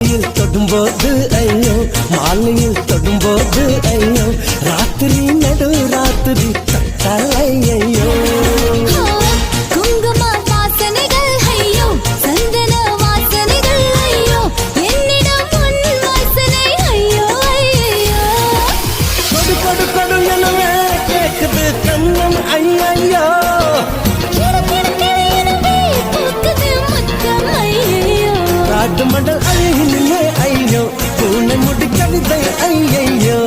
தொடும்போது ஐயோ மாலையில் தொடும்போது ஐயோ ராத்திரி நடு ராத்திரி கட்டளை ஐயோ குங்கும வாசனைகள் ஐயோ சந்தன வாசனைகள் ஐயோ என்னிடம் உன் வாசனை ஐயோ ஐயோ கொடு கொடு கொடு எனவே கேக்குது கண்ணம் ஐயோ ராட்டு மடல் ஐயோ பூனை முடி கவிதை ஐயோ